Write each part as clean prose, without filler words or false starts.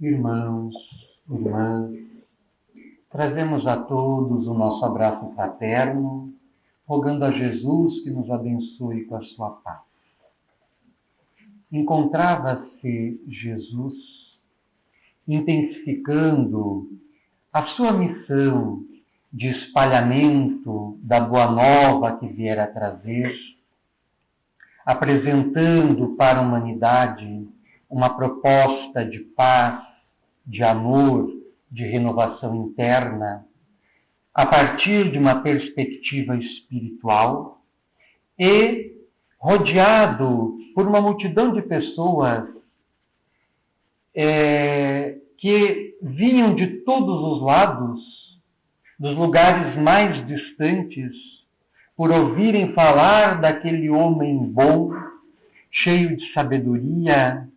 Irmãos, irmãs, trazemos a todos o nosso abraço fraterno, rogando a Jesus que nos abençoe com a sua paz. Encontrava-se Jesus intensificando a sua missão de espalhamento da boa nova que viera trazer, apresentando para a humanidade uma proposta de paz, de amor, de renovação interna, a partir de uma perspectiva espiritual e rodeado por uma multidão de pessoas que vinham de todos os lados, dos lugares mais distantes, por ouvirem falar daquele homem bom, cheio de sabedoria,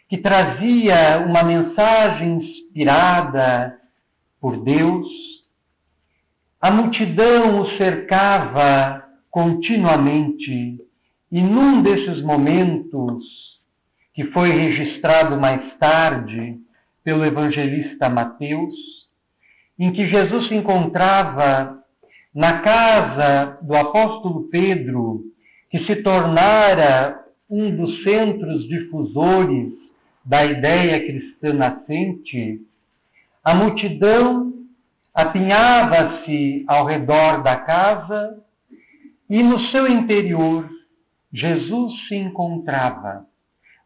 que trazia uma mensagem inspirada por Deus. A multidão o cercava continuamente e num desses momentos, que foi registrado mais tarde pelo evangelista Mateus, em que Jesus se encontrava na casa do apóstolo Pedro, que se tornara um dos centros difusores da ideia cristã nascente, a multidão apinhava-se ao redor da casa e no seu interior Jesus se encontrava,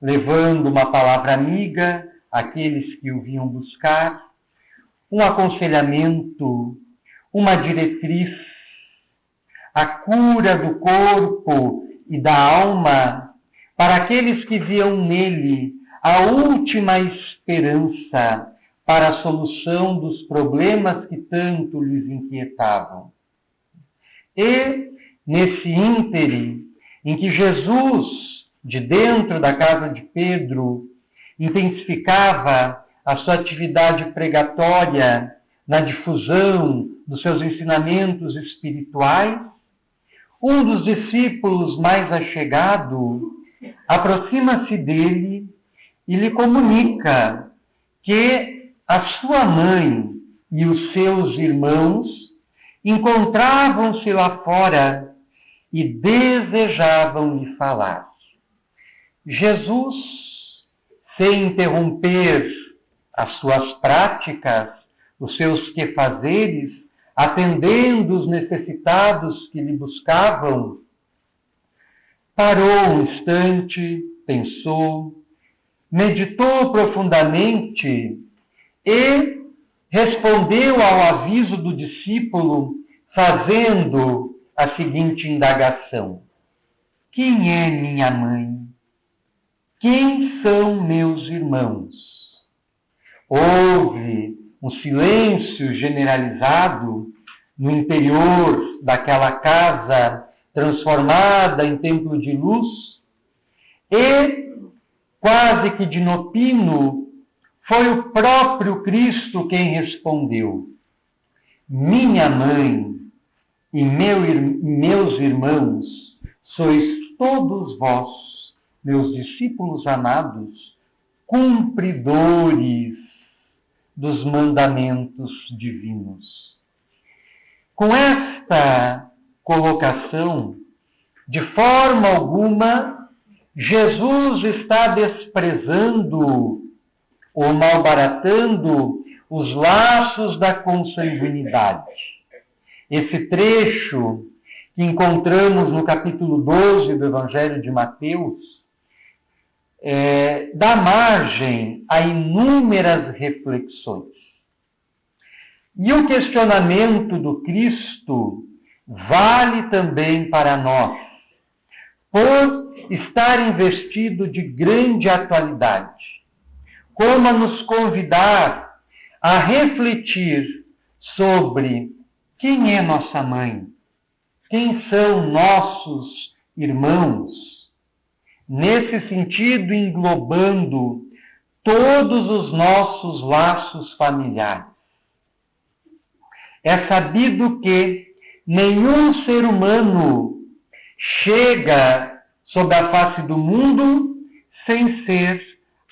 levando uma palavra amiga àqueles que o vinham buscar, um aconselhamento, uma diretriz, a cura do corpo e da alma para aqueles que viam nele a última esperança para a solução dos problemas que tanto lhes inquietavam. E, nesse ínterim, em que Jesus, de dentro da casa de Pedro, intensificava a sua atividade pregatória na difusão dos seus ensinamentos espirituais, um dos discípulos mais achegado aproxima-se dele e lhe comunica que a sua mãe e os seus irmãos encontravam-se lá fora e desejavam lhe falar. Jesus, sem interromper as suas práticas, os seus quefazeres, atendendo os necessitados que lhe buscavam, parou um instante, pensou, meditou profundamente e respondeu ao aviso do discípulo, fazendo a seguinte indagação: quem é minha mãe? Quem são meus irmãos? Houve um silêncio generalizado no interior daquela casa transformada em templo de luz e, quase que de inopino, foi o próprio Cristo quem respondeu: minha mãe e meus irmãos sois todos vós, meus discípulos amados, cumpridores dos mandamentos divinos. Com esta colocação, de forma alguma, Jesus está desprezando ou malbaratando os laços da consanguinidade. Esse trecho que encontramos no capítulo 12 do Evangelho de Mateus dá margem a inúmeras reflexões. E o questionamento do Cristo vale também para nós, por estar investido de grande atualidade, como a nos convidar a refletir sobre quem é nossa mãe, quem são nossos irmãos, nesse sentido englobando todos os nossos laços familiares. É sabido que nenhum ser humano chega sobre a face do mundo sem ser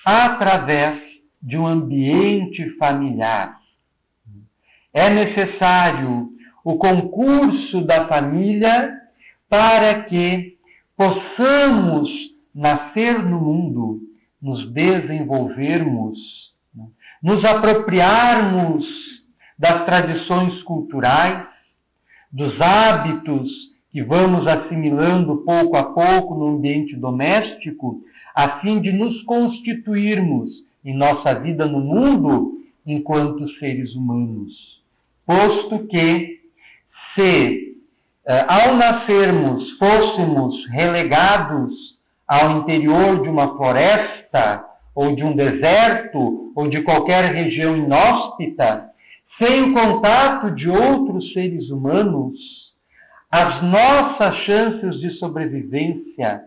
através de um ambiente familiar. É necessário o concurso da família para que possamos nascer no mundo, nos desenvolvermos, nos apropriarmos das tradições culturais, dos hábitos que vamos assimilando pouco a pouco no ambiente doméstico, a fim de nos constituirmos em nossa vida no mundo enquanto seres humanos. Posto que, se ao nascermos fôssemos relegados ao interior de uma floresta, ou de um deserto, ou de qualquer região inóspita, sem o contato de outros seres humanos, as nossas chances de sobrevivência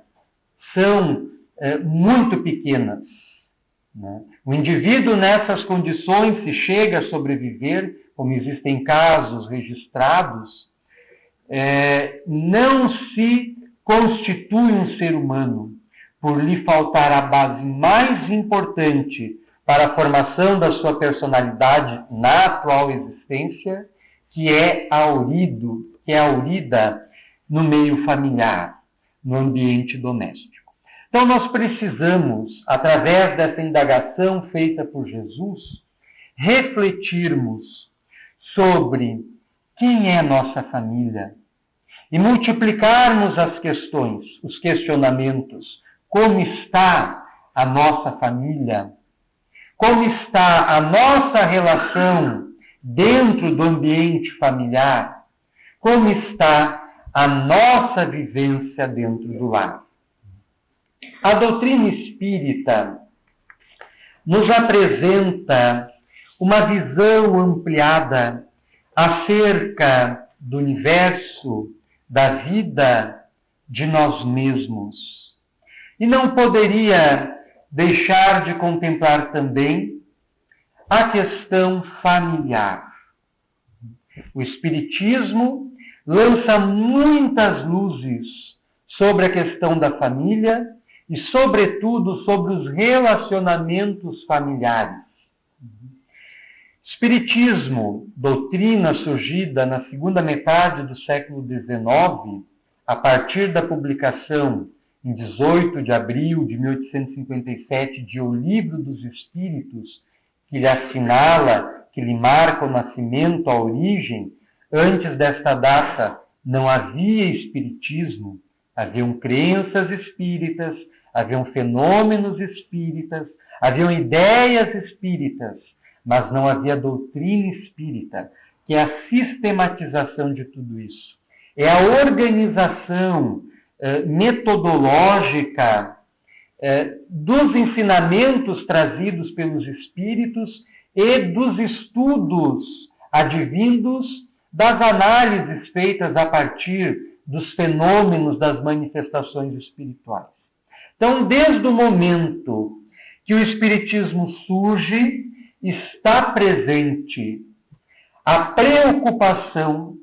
são muito pequenas. Né? O indivíduo nessas condições, se chega a sobreviver, como existem casos registrados, não se constitui um ser humano, por lhe faltar a base mais importante para a formação da sua personalidade na atual existência, que é a aurida no meio familiar, no ambiente doméstico. Então nós precisamos, através dessa indagação feita por Jesus, refletirmos sobre quem é nossa família e multiplicarmos as questões, os questionamentos. Como está a nossa família? Como está a nossa relação dentro do ambiente familiar? Como está a nossa vivência dentro do lar? A doutrina espírita nos apresenta uma visão ampliada acerca do universo, da vida, de nós mesmos. E não poderia deixar de contemplar também a questão familiar. O Espiritismo lança muitas luzes sobre a questão da família e, sobretudo, sobre os relacionamentos familiares. Espiritismo, doutrina surgida na segunda metade do século XIX, a partir da publicação em 18 de abril de 1857 de O Livro dos Espíritos, que lhe assinala, que lhe marca o nascimento, a origem. Antes desta data não havia espiritismo, haviam crenças espíritas, haviam fenômenos espíritas, haviam ideias espíritas, mas não havia doutrina espírita, que é a sistematização de tudo isso. É a organização metodológica dos ensinamentos trazidos pelos espíritos e dos estudos advindos das análises feitas a partir dos fenômenos das manifestações espirituais. Então, desde o momento que o Espiritismo surge, está presente a preocupação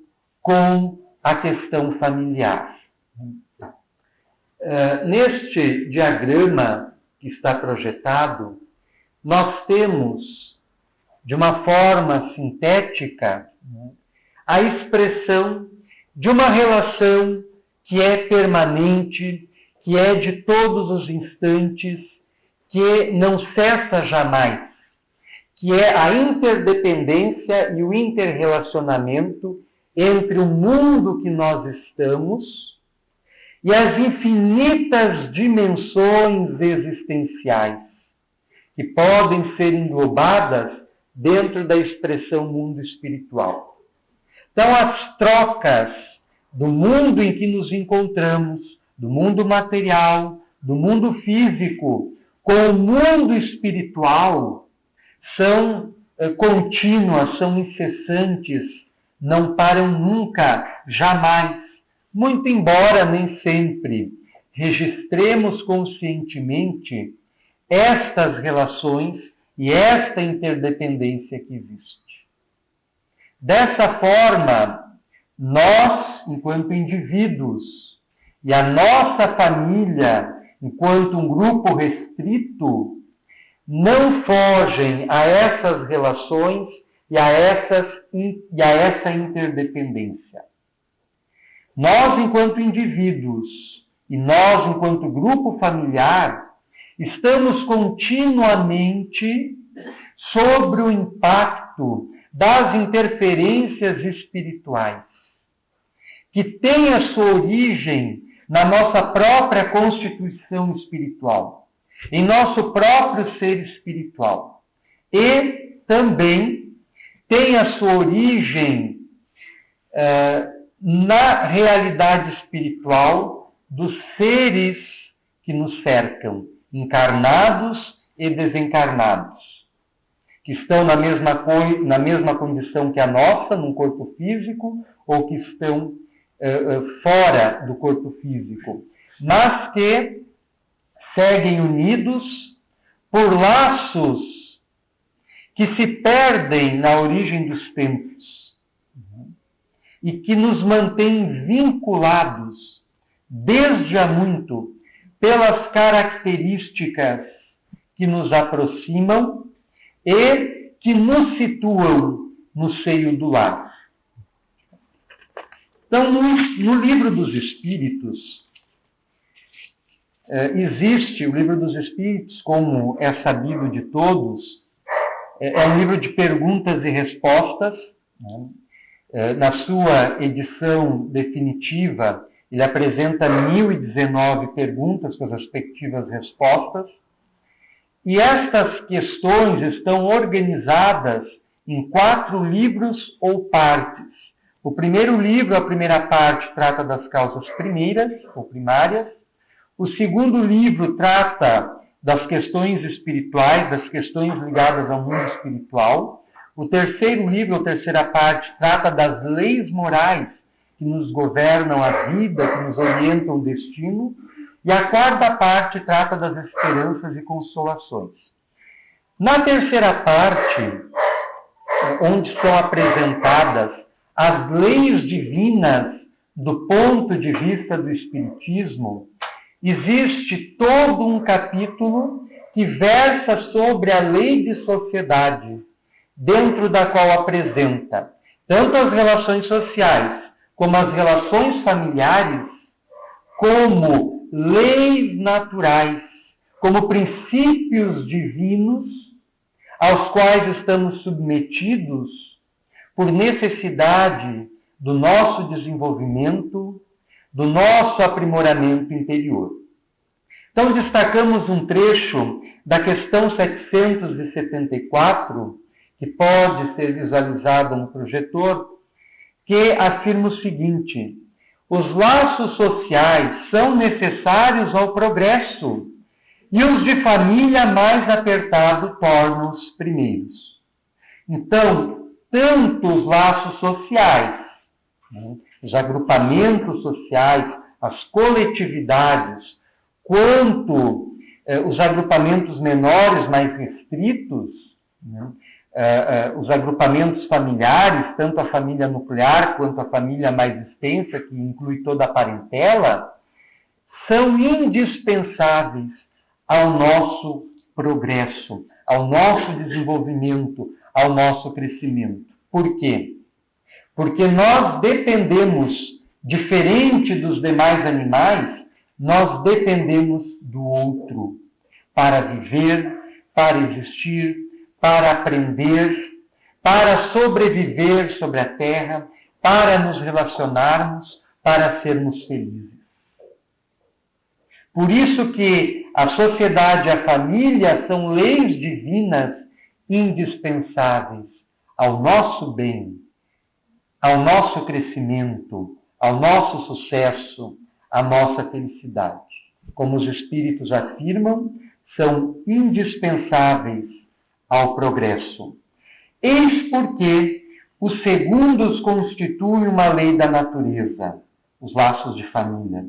com a questão familiar. Neste diagrama que está projetado, nós temos, de uma forma sintética, a expressão de uma relação que é permanente, que é de todos os instantes, que não cessa jamais, que é a interdependência e o interrelacionamento entre o mundo que nós estamos e as infinitas dimensões existenciais que podem ser englobadas dentro da expressão mundo espiritual. Então, as trocas do mundo em que nos encontramos, do mundo material, do mundo físico, com o mundo espiritual, são contínuas, são incessantes, não param nunca, jamais. Muito embora nem sempre registremos conscientemente estas relações e esta interdependência que existe. Dessa forma, nós, enquanto indivíduos, e a nossa família, enquanto um grupo restrito, não fogem a essas relações e a essa interdependência. Nós, enquanto indivíduos, e nós, enquanto grupo familiar, estamos continuamente sobre o impacto das interferências espirituais, que têm a sua origem na nossa própria constituição espiritual, em nosso próprio ser espiritual, e também tem a sua origem na realidade espiritual dos seres que nos cercam, encarnados e desencarnados, que estão na mesma condição que a nossa, num corpo físico, ou que estão fora do corpo físico, mas que seguem unidos por laços que se perdem na origem dos tempos e que nos mantêm vinculados desde há muito pelas características que nos aproximam e que nos situam no seio do lar. Então, no Livro dos Espíritos, existe o Livro dos Espíritos, como é sabido de todos, é um livro de perguntas e respostas, né? Na sua edição definitiva, ele apresenta 1019 perguntas com as respectivas respostas, e estas questões estão organizadas em 4 livros ou partes. O primeiro livro, a primeira parte, trata das causas primeiras ou primárias. O segundo livro trata das questões espirituais, das questões ligadas ao mundo espiritual. O terceiro livro, ou terceira parte, trata das leis morais que nos governam a vida, que nos orientam o destino. E a quarta parte trata das esperanças e consolações. Na terceira parte, onde são apresentadas as leis divinas do ponto de vista do Espiritismo, existe todo um capítulo que versa sobre a lei de sociedade, dentro da qual apresenta tanto as relações sociais como as relações familiares como leis naturais, como princípios divinos aos quais estamos submetidos por necessidade do nosso desenvolvimento, do nosso aprimoramento interior. Então, destacamos um trecho da questão 774, que pode ser visualizada no projetor, que afirma o seguinte: os laços sociais são necessários ao progresso e os de família mais apertado tornam os primeiros. Então, tanto os laços sociais, os agrupamentos sociais, as coletividades, quanto os agrupamentos menores, mais restritos, os agrupamentos familiares, tanto a família nuclear quanto a família mais extensa, que inclui toda a parentela, são indispensáveis ao nosso progresso, ao nosso desenvolvimento, ao nosso crescimento. Por quê? Porque nós dependemos, diferente dos demais animais, nós dependemos do outro para viver, para existir, para aprender, para sobreviver sobre a terra, para nos relacionarmos, para sermos felizes. Por isso que a sociedade e a família são leis divinas indispensáveis ao nosso bem, ao nosso crescimento, ao nosso sucesso, à nossa felicidade. Como os Espíritos afirmam, são indispensáveis ao progresso. Eis porque os segundos constituem uma lei da natureza, os laços de família.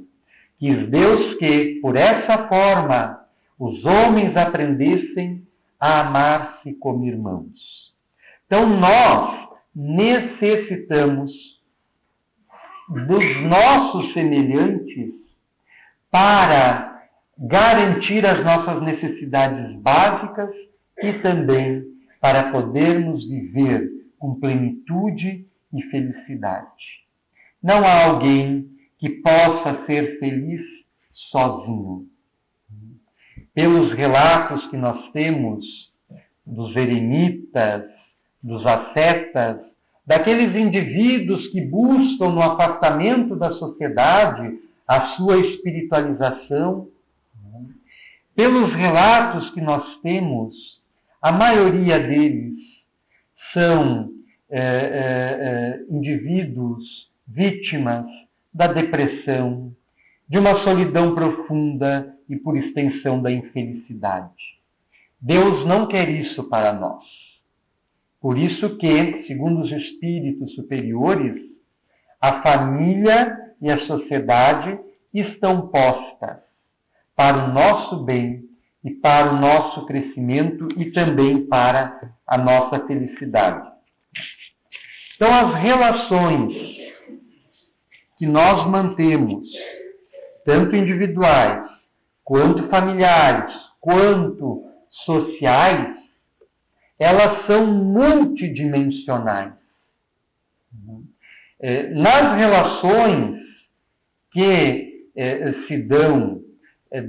Quis Deus que, por essa forma, os homens aprendessem a amar-se como irmãos. Então, nós necessitamos dos nossos semelhantes para garantir as nossas necessidades básicas e também para podermos viver com plenitude e felicidade. Não há alguém que possa ser feliz sozinho. Pelos relatos que nós temos dos eremitas, dos ascetas, daqueles indivíduos que buscam no afastamento da sociedade a sua espiritualização, pelos relatos que nós temos, a maioria deles são indivíduos vítimas da depressão, de uma solidão profunda e, por extensão, da infelicidade. Deus não quer isso para nós. Por isso que, segundo os espíritos superiores, a família e a sociedade estão postas para o nosso bem e para o nosso crescimento e também para a nossa felicidade. Então, as relações que nós mantemos, tanto individuais, quanto familiares, quanto sociais, elas são multidimensionais. Nas relações que se dão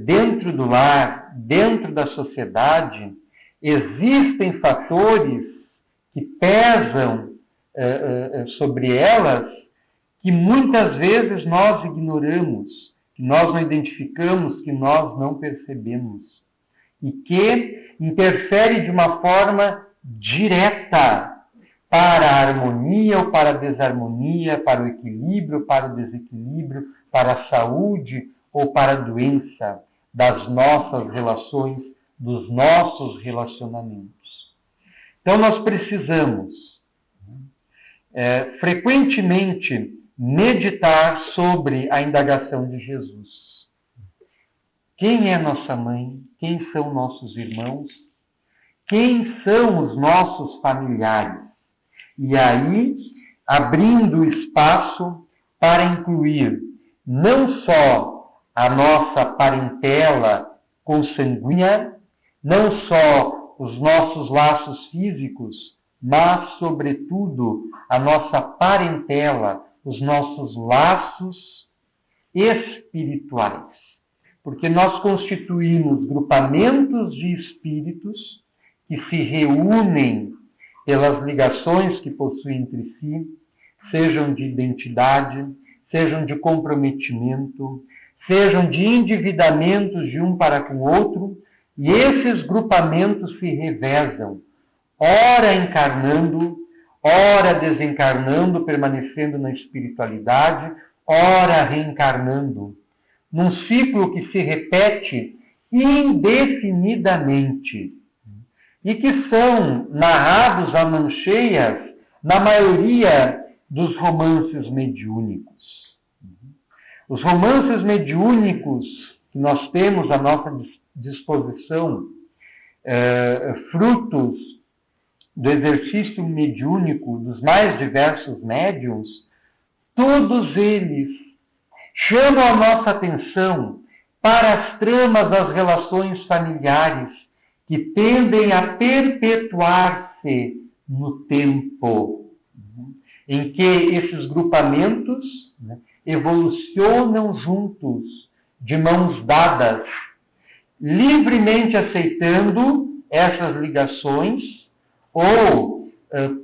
dentro do lar, dentro da sociedade, existem fatores que pesam sobre elas que muitas vezes nós ignoramos, que nós não identificamos, que nós não percebemos e que interfere de uma forma direta para a harmonia ou para a desarmonia, para o equilíbrio, para o desequilíbrio, para a saúde ou para a doença das nossas relações, dos nossos relacionamentos. Então nós precisamos frequentemente meditar sobre a indagação de Jesus. Quem é nossa mãe? Quem são nossos irmãos? Quem são os nossos familiares? E aí, abrindo espaço para incluir não só a nossa parentela consanguínea, não só os nossos laços físicos, mas, sobretudo, a nossa parentela, os nossos laços espirituais. Porque nós constituímos grupamentos de espíritos que se reúnem pelas ligações que possuem entre si, sejam de identidade, sejam de comprometimento, sejam de endividamentos de um para com o outro, e esses grupamentos se revezam, ora encarnando, ora desencarnando, permanecendo na espiritualidade, ora reencarnando, num ciclo que se repete indefinidamente e que são narrados a mão cheias na maioria dos romances mediúnicos. Os romances mediúnicos que nós temos à nossa disposição, frutos do exercício mediúnico dos mais diversos médiuns, todos eles chamam a nossa atenção para as tramas das relações familiares que tendem a perpetuar-se no tempo, em que esses grupamentos evolucionam juntos, de mãos dadas, livremente aceitando essas ligações ou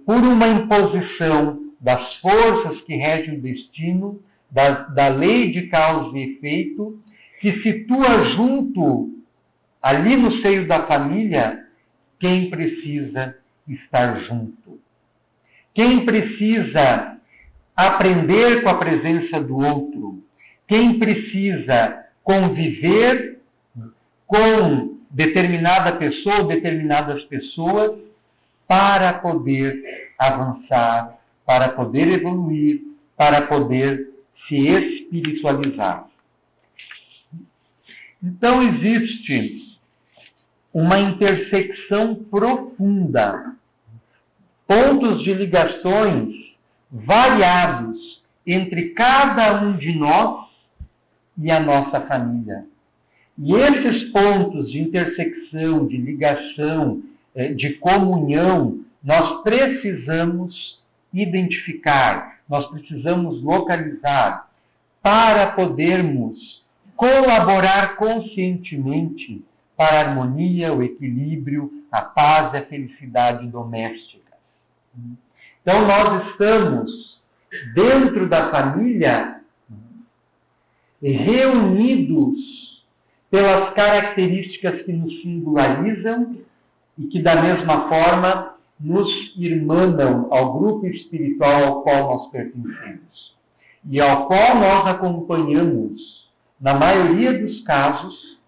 por uma imposição das forças que regem o destino, da lei de causa e efeito, que situa junto, ali no seio da família, quem precisa estar junto. Quem precisa aprender com a presença do outro. Quem precisa conviver com determinada pessoa ou determinadas pessoas para poder avançar, para poder evoluir, para poder se espiritualizar. Então existe uma intersecção profunda, pontos de ligações variados entre cada um de nós e a nossa família. E esses pontos de intersecção, de ligação, de comunhão, nós precisamos identificar, nós precisamos localizar para podermos colaborar conscientemente para a harmonia, o equilíbrio, a paz e a felicidade doméstica. Então, nós estamos dentro da família reunidos pelas características que nos singularizam e que, da mesma forma, nos irmanam ao grupo espiritual ao qual nós pertencemos e ao qual nós acompanhamos, na maioria dos casos,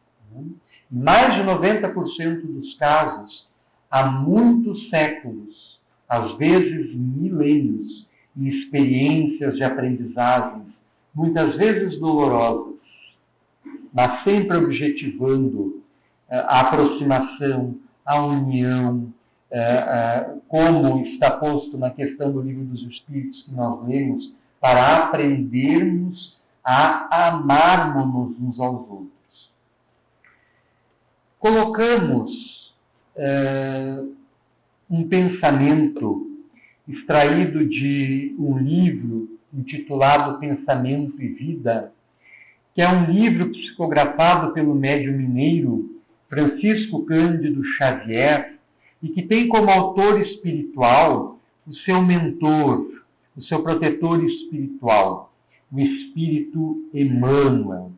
mais de 90% dos casos, há muitos séculos, às vezes milênios, em experiências de aprendizagens, muitas vezes dolorosas, mas sempre objetivando a aproximação, a união, como está posto na questão do Livro dos Espíritos que nós lemos, para aprendermos a amarmos uns aos outros. Colocamos um pensamento extraído de um livro intitulado Pensamento e Vida, que é um livro psicografado pelo médium mineiro Francisco Cândido Xavier, e que tem como autor espiritual o seu mentor, o seu protetor espiritual, o Espírito Emmanuel.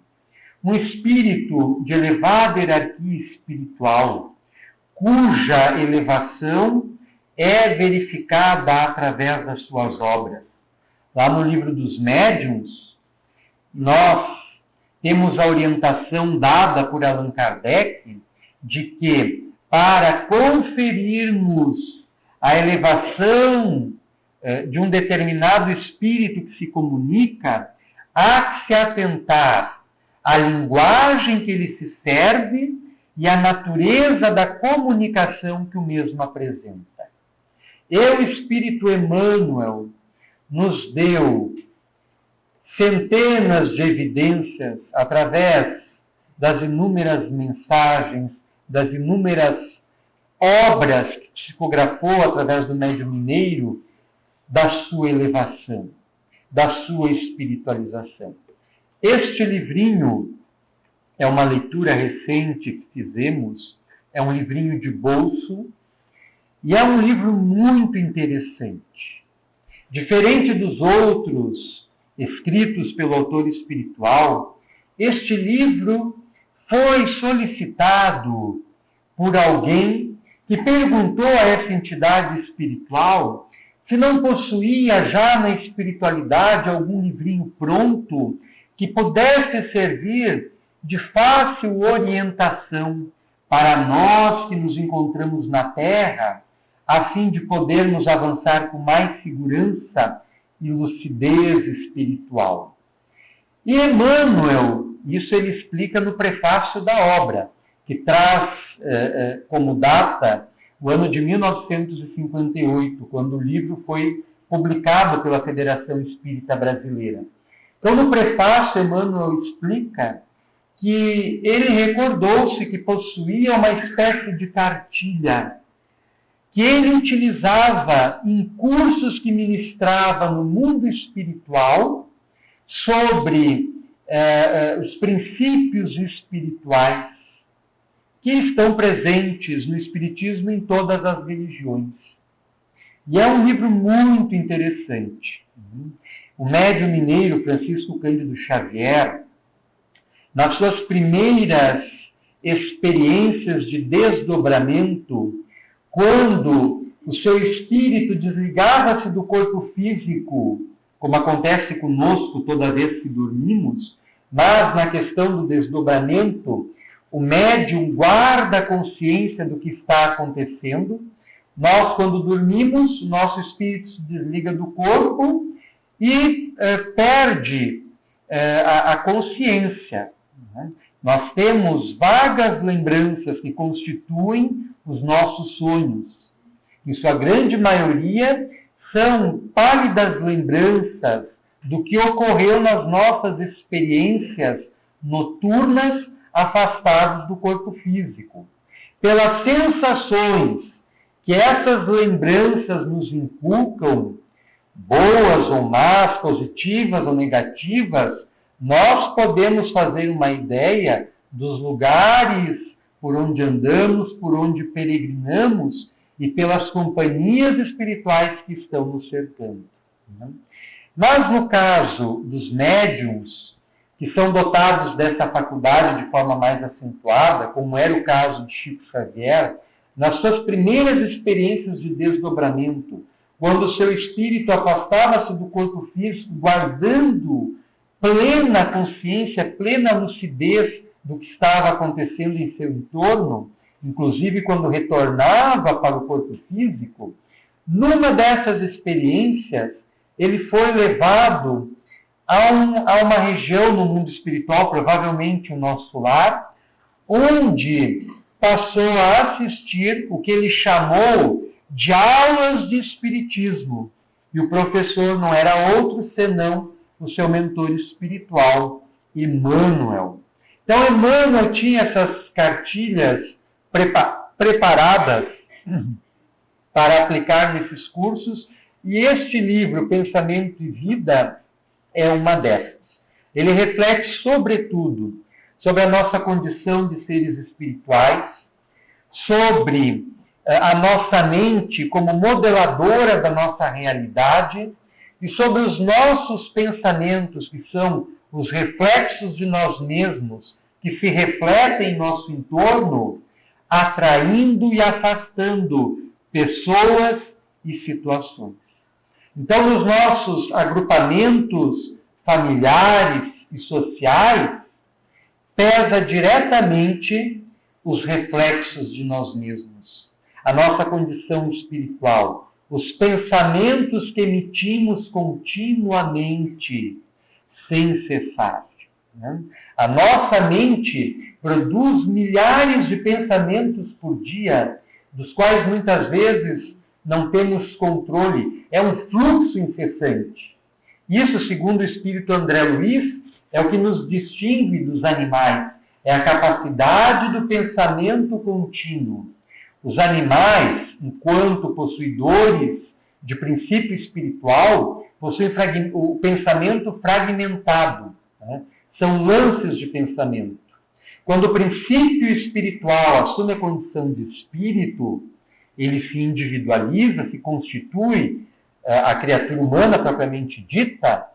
Um espírito de elevada hierarquia espiritual, cuja elevação é verificada através das suas obras. Lá no Livro dos Médiuns, nós temos a orientação dada por Allan Kardec de que, para conferirmos a elevação de um determinado espírito que se comunica, há que se atentar à linguagem que ele se serve e à natureza da comunicação que o mesmo apresenta. E o Espírito Emmanuel nos deu centenas de evidências através das inúmeras mensagens, das inúmeras obras que psicografou através do médium mineiro, da sua elevação, da sua espiritualização. Este livrinho é uma leitura recente que fizemos, é um livrinho de bolso e é um livro muito interessante. Diferente dos outros escritos pelo autor espiritual, este livro foi solicitado por alguém que perguntou a essa entidade espiritual se não possuía já na espiritualidade algum livrinho pronto que pudesse servir de fácil orientação para nós que nos encontramos na Terra, a fim de podermos avançar com mais segurança e lucidez espiritual. E Emmanuel, isso ele explica no prefácio da obra, que traz como data o ano de 1958, quando o livro foi publicado pela Federação Espírita Brasileira. Então, no prefácio, Emmanuel explica que ele recordou-se que possuía uma espécie de cartilha que ele utilizava em cursos que ministrava no mundo espiritual sobre os princípios espirituais que estão presentes no Espiritismo em todas as religiões. E é um livro muito interessante. O médium mineiro Francisco Cândido Xavier, nas suas primeiras experiências de desdobramento, quando o seu espírito desligava-se do corpo físico, como acontece conosco toda vez que dormimos, mas na questão do desdobramento, o médium guarda a consciência do que está acontecendo. Nós, quando dormimos, o nosso espírito se desliga do corpo e perde a consciência. Nós temos vagas lembranças que constituem os nossos sonhos. Em sua grande maioria, são pálidas lembranças do que ocorreu nas nossas experiências noturnas afastados do corpo físico. Pelas sensações que essas lembranças nos inculcam, boas ou más, positivas ou negativas, nós podemos fazer uma ideia dos lugares por onde andamos, por onde peregrinamos e pelas companhias espirituais que estão nos cercando. Mas no caso dos médiuns, que são dotados dessa faculdade de forma mais acentuada, como era o caso de Chico Xavier, nas suas primeiras experiências de desdobramento, quando o seu espírito afastava-se do corpo físico, guardando plena consciência, plena lucidez do que estava acontecendo em seu entorno, inclusive quando retornava para o corpo físico, numa dessas experiências, ele foi levado a uma região no mundo espiritual, provavelmente o nosso lar, onde passou a assistir o que ele chamou de aulas de espiritismo. E o professor não era outro senão o seu mentor espiritual, Emmanuel. Então, Emmanuel tinha essas cartilhas preparadas para aplicar nesses cursos, e este livro, Pensamento e Vida, é uma dessas. Ele reflete, sobretudo, sobre a nossa condição de seres espirituais, sobre a nossa mente como modeladora da nossa realidade e sobre os nossos pensamentos, que são os reflexos de nós mesmos, que se refletem em nosso entorno, atraindo e afastando pessoas e situações. Então, nos nossos agrupamentos familiares e sociais, pesa diretamente os reflexos de nós mesmos, a nossa condição espiritual, os pensamentos que emitimos continuamente, sem cessar. A nossa mente produz milhares de pensamentos por dia, dos quais muitas vezes não temos controle. É um fluxo incessante. Isso, segundo o espírito André Luiz, é o que nos distingue dos animais. É a capacidade do pensamento contínuo. Os animais, enquanto possuidores de princípio espiritual, possuem o pensamento fragmentado. São lances de pensamento. Quando o princípio espiritual assume a condição de espírito, ele se individualiza, se constitui a criatura humana propriamente dita.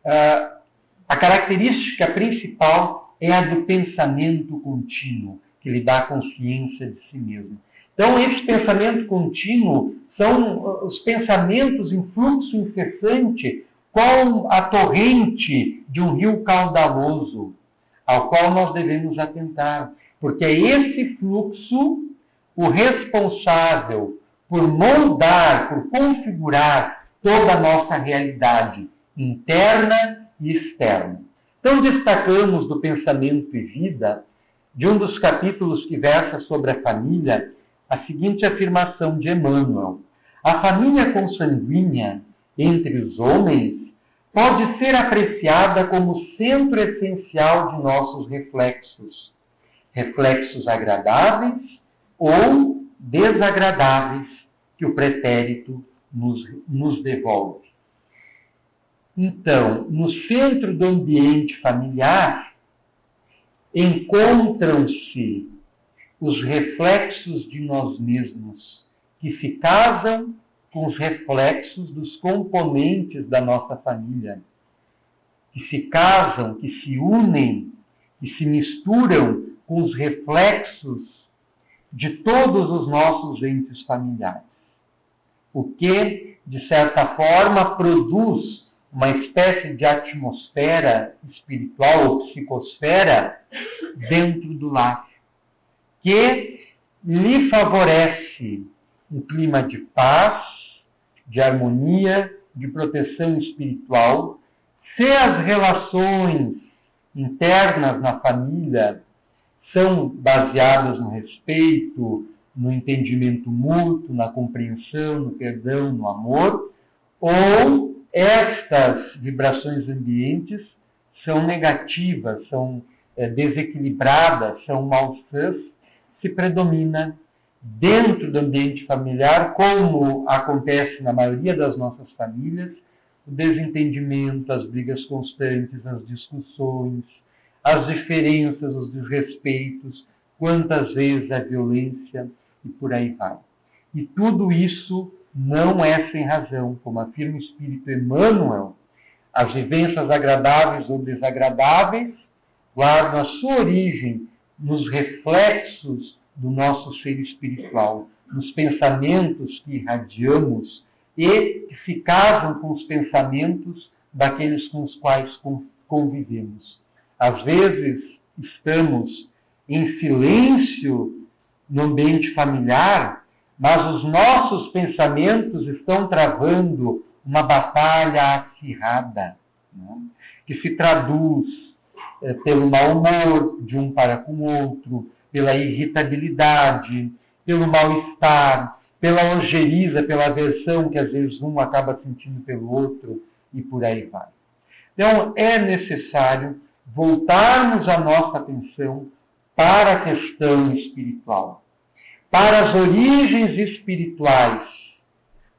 A característica principal é a do pensamento contínuo, que lhe dá consciência de si mesmo. Então, esse pensamento contínuo são os pensamentos em fluxo incessante, com a torrente de um rio caudaloso, ao qual nós devemos atentar, porque é esse fluxo o responsável por moldar, por configurar toda a nossa realidade interna e externa. Então, destacamos do Pensamento e Vida, de um dos capítulos que versa sobre a família, a seguinte afirmação de Emmanuel: a família consanguínea entre os homens pode ser apreciada como centro essencial de nossos reflexos, reflexos agradáveis ou desagradáveis que o pretérito nos devolve. Então, no centro do ambiente familiar, encontram-se os reflexos de nós mesmos, que se casam com os reflexos dos componentes da nossa família, que se casam, que se unem, que se misturam com os reflexos de todos os nossos entes familiares. O que, de certa forma, produz uma espécie de atmosfera espiritual ou psicosfera dentro do lar, que lhe favorece um clima de paz, de harmonia, de proteção espiritual, se as relações internas na família são baseadas no respeito, no entendimento mútuo, na compreensão, no perdão, no amor, ou estas vibrações ambientes são negativas, são desequilibradas, são malsãs, se predomina dentro do ambiente familiar, como acontece na maioria das nossas famílias, o desentendimento, as brigas constantes, as discussões, as diferenças, os desrespeitos, quantas vezes a violência e por aí vai. E tudo isso não é sem razão, como afirma o Espírito Emmanuel. As vivências agradáveis ou desagradáveis guardam a sua origem nos reflexos do nosso ser espiritual, nos pensamentos que irradiamos e que se casam com os pensamentos daqueles com os quais convivemos. Às vezes estamos em silêncio no ambiente familiar, mas os nossos pensamentos estão travando uma batalha acirrada, né? Que se traduz pelo mau humor de um para com o outro, pela irritabilidade, pelo mal-estar, pela ojeriza, pela aversão que às vezes um acaba sentindo pelo outro e por aí vai. Então é necessário voltarmos a nossa atenção para a questão espiritual, para as origens espirituais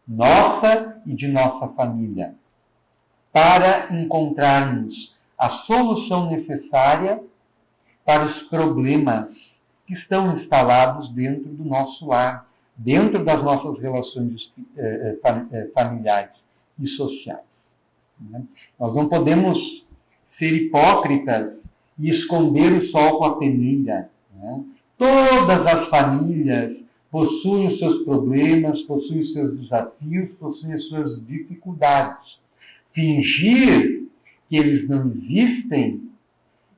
nossa e de nossa família, para encontrarmos a solução necessária para os problemas que estão instalados dentro do nosso lar, dentro das nossas relações familiares e sociais. Nós não podemos ser hipócritas e esconder o sol com a peneira. Todas as famílias possuem os seus problemas, possuem os seus desafios, possuem as suas dificuldades. Fingir que eles não existem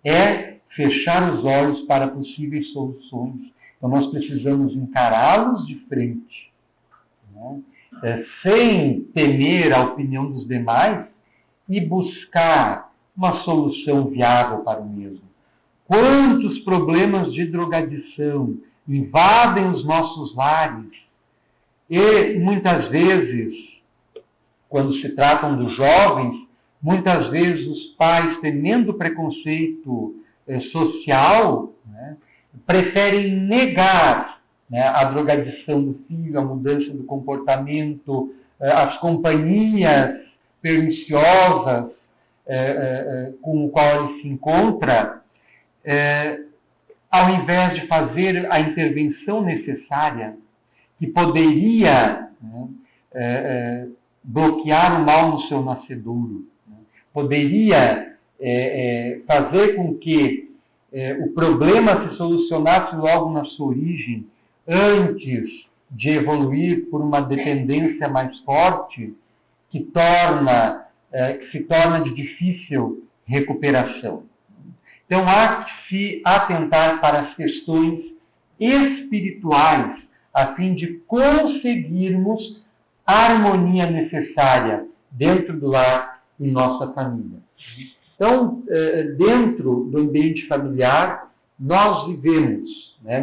é fechar os olhos para possíveis soluções. Então nós precisamos encará-los de frente, sem temer a opinião dos demais e buscar uma solução viável para o mesmo. Quantos problemas de drogadição invadem os nossos lares e muitas vezes, quando se tratam dos jovens, muitas vezes os pais, temendo preconceito social, preferem negar a drogadição do filho, a mudança do comportamento, as companhias perniciosas com o qual ele se encontra, ao invés de fazer a intervenção necessária que poderia bloquear o mal no seu nascedouro, poderia fazer com que o problema se solucionasse logo na sua origem, antes de evoluir por uma dependência mais forte, que se torna de difícil recuperação. Então, há que se atentar para as questões espirituais, a fim de conseguirmos a harmonia necessária dentro do lar e nossa família. Então, dentro do ambiente familiar, nós vivemos,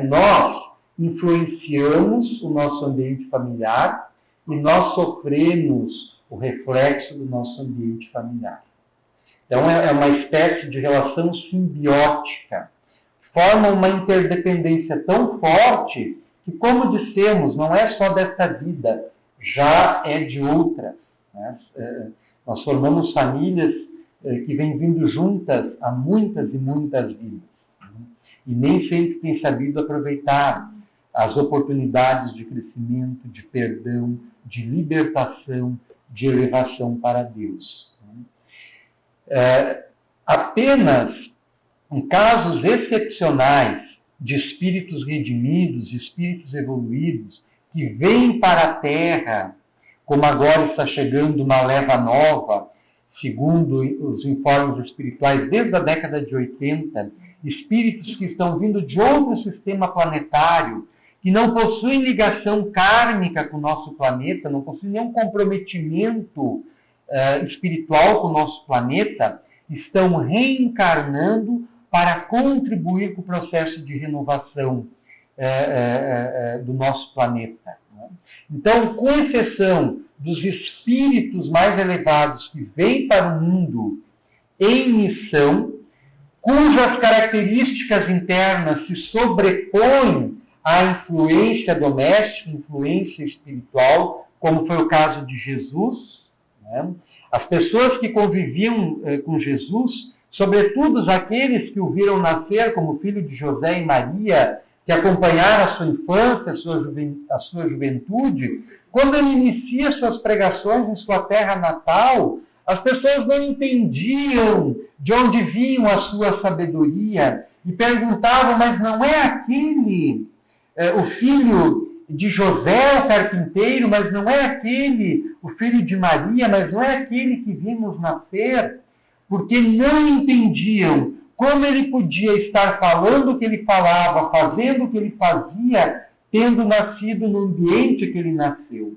nós influenciamos o nosso ambiente familiar e nós sofremos o reflexo do nosso ambiente familiar. Então, é uma espécie de relação simbiótica. Forma uma interdependência tão forte que, como dissemos, não é só desta vida, já é de outras. Nós formamos famílias que vêm vindo juntas há muitas e muitas vidas. E nem sempre têm sabido aproveitar as oportunidades de crescimento, de perdão, de libertação, de elevação para Deus. Apenas em casos excepcionais de espíritos redimidos, de espíritos evoluídos, que vêm para a Terra, como agora está chegando uma leva nova, segundo os informes espirituais, desde a década de 80, espíritos que estão vindo de outro sistema planetário, que não possuem ligação kármica com o nosso planeta, não possuem nenhum comprometimento espiritual com o nosso planeta, estão reencarnando para contribuir com o processo de renovação do nosso planeta. Então, com exceção dos espíritos mais elevados que vêm para o mundo em missão, cujas características internas se sobrepõem à influência doméstica, influência espiritual, como foi o caso de Jesus, né? As pessoas que conviviam com Jesus, sobretudo aqueles que o viram nascer como filho de José e Maria, que acompanharam a sua infância, a sua juventude, quando ele inicia suas pregações em sua terra natal, as pessoas não entendiam de onde vinha a sua sabedoria e perguntavam, mas não é aquele o filho de José, o carpinteiro, mas não é aquele o filho de Maria, mas não é aquele que vimos nascer? Porque não entendiam como ele podia estar falando o que ele falava, fazendo o que ele fazia, tendo nascido no ambiente que ele nasceu.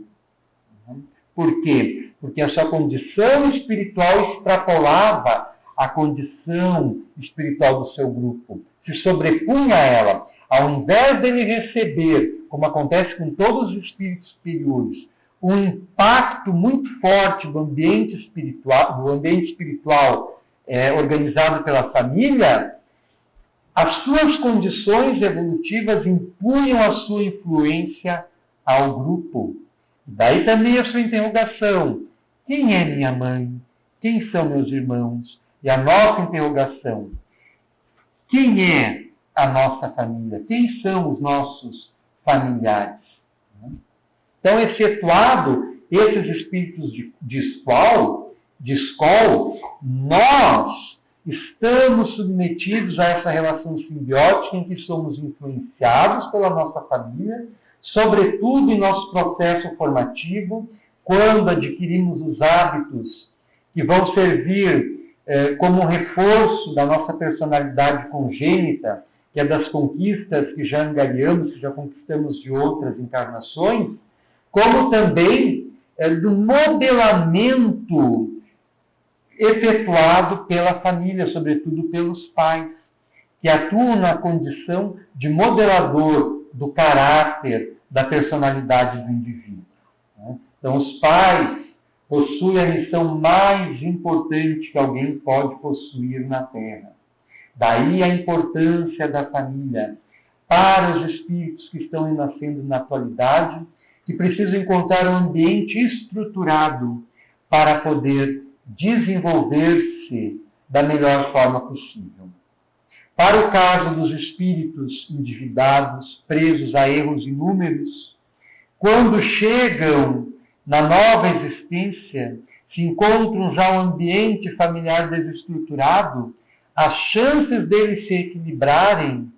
Por quê? Porque a sua condição espiritual extrapolava a condição espiritual do seu grupo, se sobrepunha a ela. Ao invés dele receber, como acontece com todos os espíritos superiores, um impacto muito forte do ambiente espiritual, organizado pela família, as suas condições evolutivas impunham a sua influência ao grupo. Daí também a sua interrogação: quem é minha mãe? Quem são meus irmãos? E a nossa interrogação: quem é a nossa família? Quem são os nossos familiares? Então, excetuado esses espíritos de escola, nós estamos submetidos a essa relação simbiótica em que somos influenciados pela nossa família, sobretudo em nosso processo formativo, quando adquirimos os hábitos que vão servir como reforço da nossa personalidade congênita, que é das conquistas que já angariamos, que já conquistamos de outras encarnações, como também do modelamento efetuado pela família, sobretudo pelos pais, que atuam na condição de modelador do caráter, da personalidade do indivíduo. Então, os pais possuem a missão mais importante que alguém pode possuir na Terra. Daí a importância da família para os espíritos que estão nascendo na atualidade, que precisam encontrar um ambiente estruturado para poder desenvolver-se da melhor forma possível. Para o caso dos espíritos endividados, presos a erros inúmeros, quando chegam na nova existência, se encontram já um ambiente familiar desestruturado, as chances deles se equilibrarem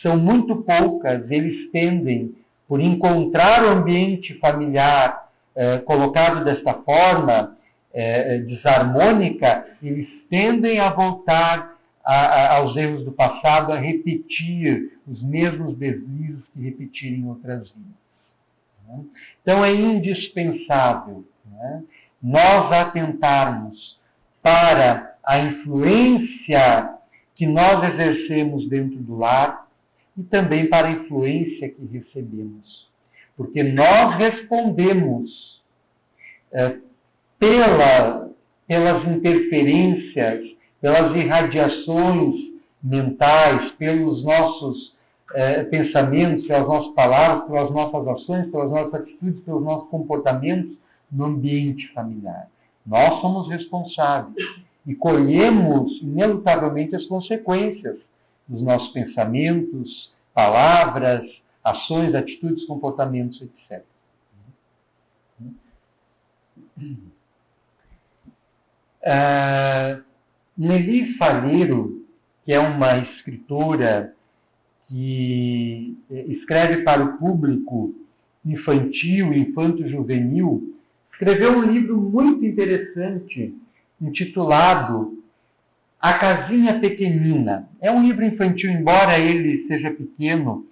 são muito poucas. Eles tendem, por encontrar o ambiente familiar colocado desta forma, desarmônica, eles tendem a voltar aos erros do passado, a repetir os mesmos deslizes que repetiram em outras vidas. Então é indispensável, nós atentarmos para a influência que nós exercemos dentro do lar e também para a influência que recebemos. Porque nós respondemos pelas interferências, pelas irradiações mentais, pelos nossos pensamentos, pelas nossas palavras, pelas nossas ações, pelas nossas atitudes, pelos nossos comportamentos no ambiente familiar. Nós somos responsáveis e colhemos inelutavelmente as consequências dos nossos pensamentos, palavras, ações, atitudes, comportamentos, etc. Nelly Faleiro, que é uma escritora que escreve para o público infantil, infanto-juvenil, escreveu um livro muito interessante intitulado A Casinha Pequenina. É um livro infantil, embora ele seja pequeno,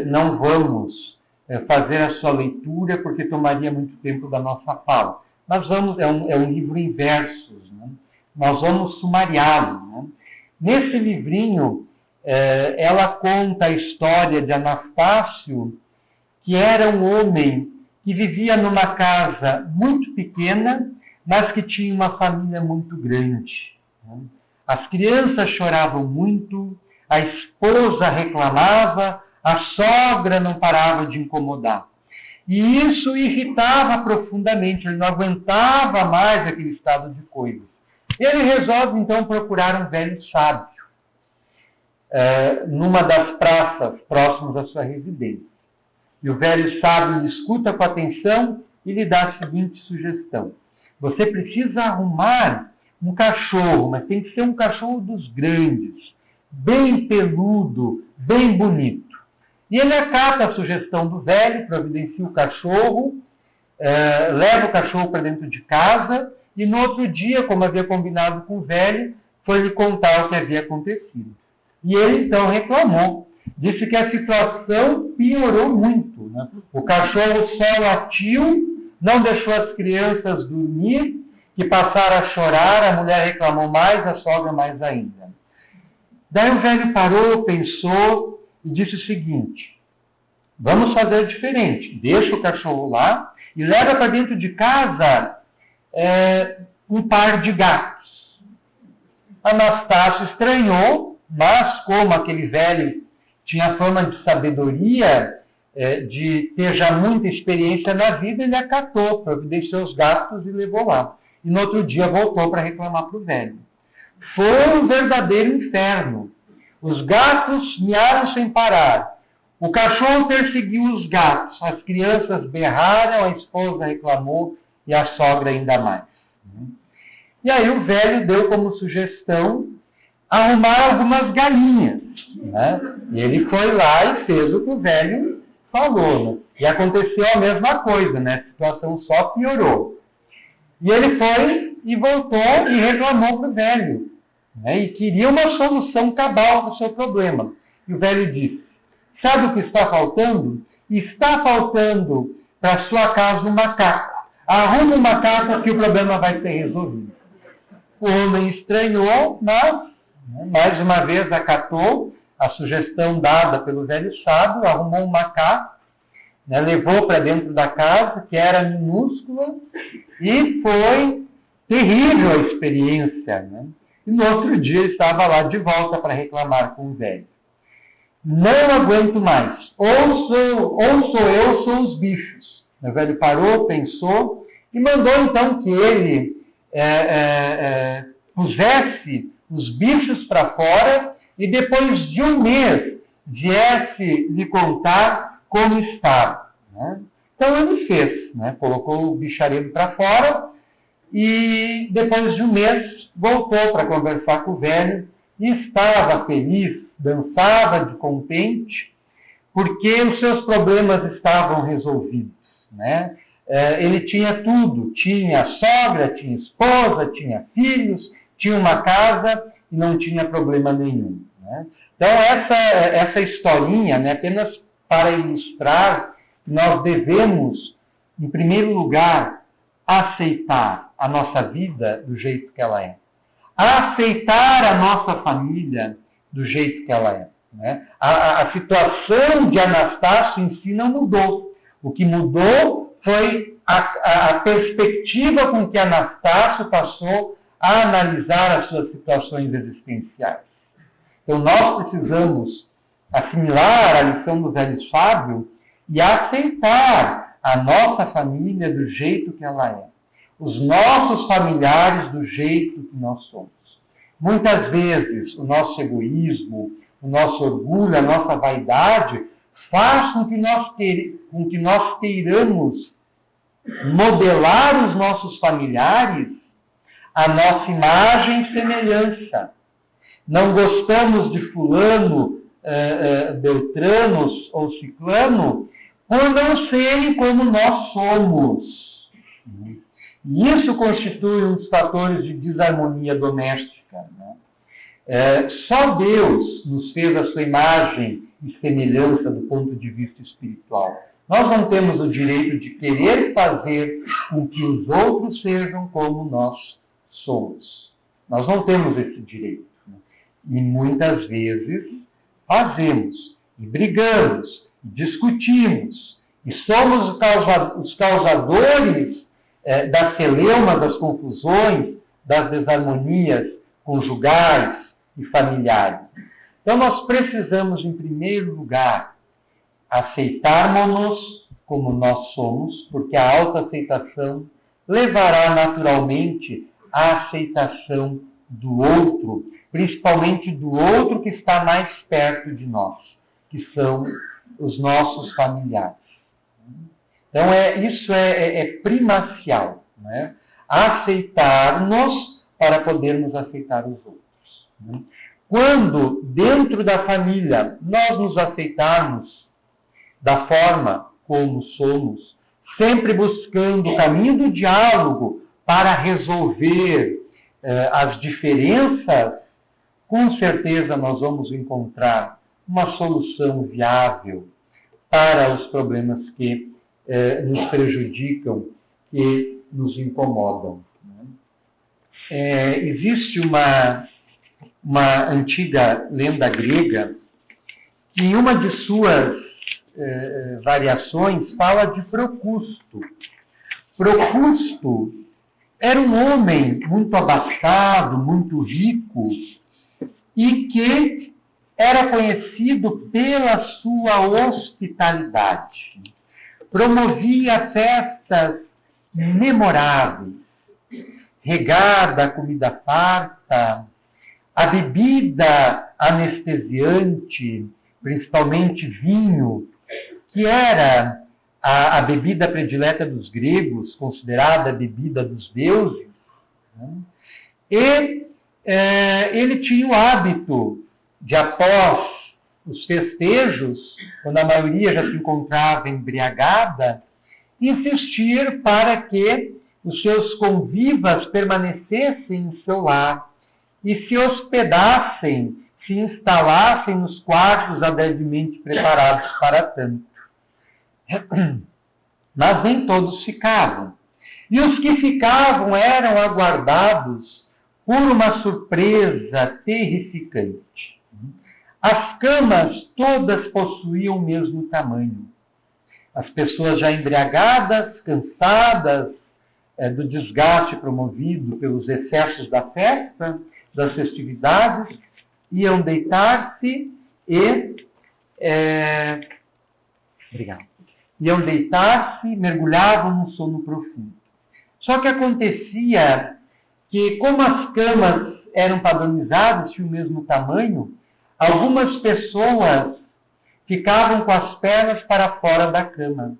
não vamos fazer a sua leitura porque tomaria muito tempo da nossa fala. Mas é um livro em versos, né? Nós vamos sumariá-lo. Né? Nesse livrinho, ela conta a história de Anastácio, que era um homem que vivia numa casa muito pequena, mas que tinha uma família muito grande. As crianças choravam muito, a esposa reclamava, A sogra não parava de incomodar. E isso irritava profundamente, ele não aguentava mais aquele estado de coisas. Ele resolve, então, procurar um velho sábio, numa das praças próximas à sua residência. E o velho sábio lhe escuta com atenção e lhe dá a seguinte sugestão: você precisa arrumar um cachorro, mas tem que ser um cachorro dos grandes, bem peludo, bem bonito. E ele acata a sugestão do velho, providencia o cachorro, leva o cachorro para dentro de casa e no outro dia, como havia combinado com o velho, foi lhe contar o que havia acontecido. E ele então reclamou, disse que a situação piorou muito, né? O cachorro só latiu, não deixou as crianças dormir, que passaram a chorar, a mulher reclamou mais, a sogra mais ainda. Daí o velho parou, pensou e disse o seguinte: vamos fazer diferente, deixa o cachorro lá e leva para dentro de casa um par de gatos. Anastácio estranhou, mas como aquele velho tinha fama de sabedoria, de ter já muita experiência na vida, ele acatou, providenciou os gatos e levou lá. E no outro dia voltou para reclamar para o velho. Foi um verdadeiro inferno. Os gatos miaram sem parar. O cachorro perseguiu os gatos. As crianças berraram, a esposa reclamou e a sogra ainda mais. E aí o velho deu como sugestão arrumar algumas galinhas, né? E ele foi lá e fez o que o velho falou, né? E aconteceu a mesma coisa, né? A situação só piorou. E ele foi e voltou e reclamou para o velho, né? E queria uma solução cabal para o seu problema. E o velho disse: sabe o que está faltando? Está faltando para a sua casa um macaco. Arruma um macaco que o problema vai ser resolvido. O homem estranhou, mas mais uma vez acatou a sugestão dada pelo velho sábio, arrumou um macaco, né, levou para dentro da casa, que era minúscula, e foi terrível a experiência, né? E no outro dia ele estava lá de volta para reclamar com o velho. Não aguento mais. Ou sou eu, ou são os bichos. O velho parou, pensou e mandou então que ele pusesse os bichos para fora e depois de um mês viesse lhe contar como estava, né? Então ele fez, né? Colocou o bicharedo para fora e depois de um mês voltou para conversar com o velho e estava feliz, dançava de contente, porque os seus problemas estavam resolvidos, né? Ele tinha tudo, tinha sogra, tinha esposa, tinha filhos, tinha uma casa e não tinha problema nenhum, né? Então essa historinha, né, apenas para ilustrar que nós devemos, em primeiro lugar, aceitar a nossa vida do jeito que ela é. Aceitar a nossa família do jeito que ela é, né? A situação de Anastácio em si não mudou. O que mudou foi a perspectiva com que Anastácio passou a analisar as suas situações existenciais. Então nós precisamos assimilar a lição do velho sábio e aceitar a nossa família do jeito que ela é. Os nossos familiares do jeito que nós somos. Muitas vezes o nosso egoísmo, o nosso orgulho, a nossa vaidade faz com que nós queiramos modelar os nossos familiares à nossa imagem e semelhança. Não gostamos de fulano, beltrano ou ciclano por não serem como nós somos. E isso constitui um dos fatores de desarmonia doméstica, né? Só Deus nos fez a sua imagem e semelhança do ponto de vista espiritual. Nós não temos o direito de querer fazer com que os outros sejam como nós somos. Nós não temos esse direito, né? E muitas vezes fazemos, e brigamos, e discutimos, e somos os causadores da celeuma, das confusões, das desarmonias conjugais e familiares. Então nós precisamos, em primeiro lugar, aceitarmos-nos como nós somos, porque a autoaceitação levará naturalmente à aceitação do outro, principalmente do outro que está mais perto de nós, que são os nossos familiares. Então, isso é primacial, né? Aceitar-nos para podermos aceitar os outros. Né? Quando, dentro da família, nós nos aceitarmos da forma como somos, sempre buscando o caminho do diálogo para resolver as diferenças, com certeza nós vamos encontrar uma solução viável para os problemas que nos prejudicam, que nos incomodam. Existe uma antiga lenda grega que em uma de suas variações fala de Procusto. Procusto era um homem muito abastado, muito rico, e que era conhecido pela sua hospitalidade. Promovia festas memoráveis, regada a comida farta, a bebida anestesiante, principalmente vinho, que era a bebida predileta dos gregos, considerada a bebida dos deuses. Né? E ele tinha o hábito de, após os festejos, quando a maioria já se encontrava embriagada, insistir para que os seus convivas permanecessem em seu lar e se hospedassem, se instalassem nos quartos adequadamente preparados para tanto. Mas nem todos ficavam. E os que ficavam eram aguardados por uma surpresa terrificante. As camas todas possuíam o mesmo tamanho. As pessoas já embriagadas, cansadas do desgaste promovido pelos excessos da festa, das festividades, iam deitar-se e mergulhavam num sono profundo. Só que acontecia que, como as camas eram padronizadas, tinham o mesmo tamanho, algumas pessoas ficavam com as pernas para fora da cama.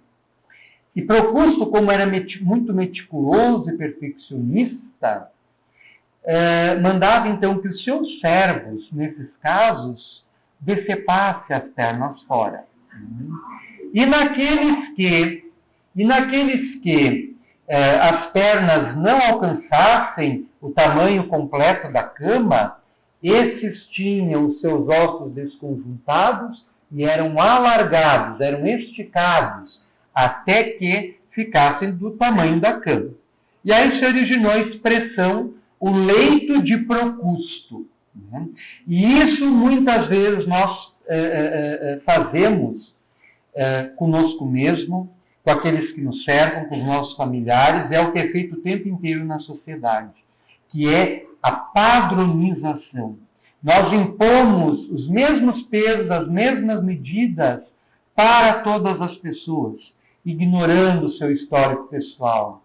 E Procusto, como era muito meticuloso e perfeccionista, mandava então que os seus servos, nesses casos, decepassem as pernas fora. E naqueles que as pernas não alcançassem o tamanho completo da cama, esses tinham os seus ossos desconjuntados e eram alargados, eram esticados, até que ficassem do tamanho da cama. E aí se originou a expressão o leito de Procusto. Né? E isso muitas vezes nós fazemos conosco mesmo, com aqueles que nos cercam, com os nossos familiares, é o que é feito o tempo inteiro na sociedade, que é a padronização. Nós impomos os mesmos pesos, as mesmas medidas para todas as pessoas, ignorando o seu histórico pessoal,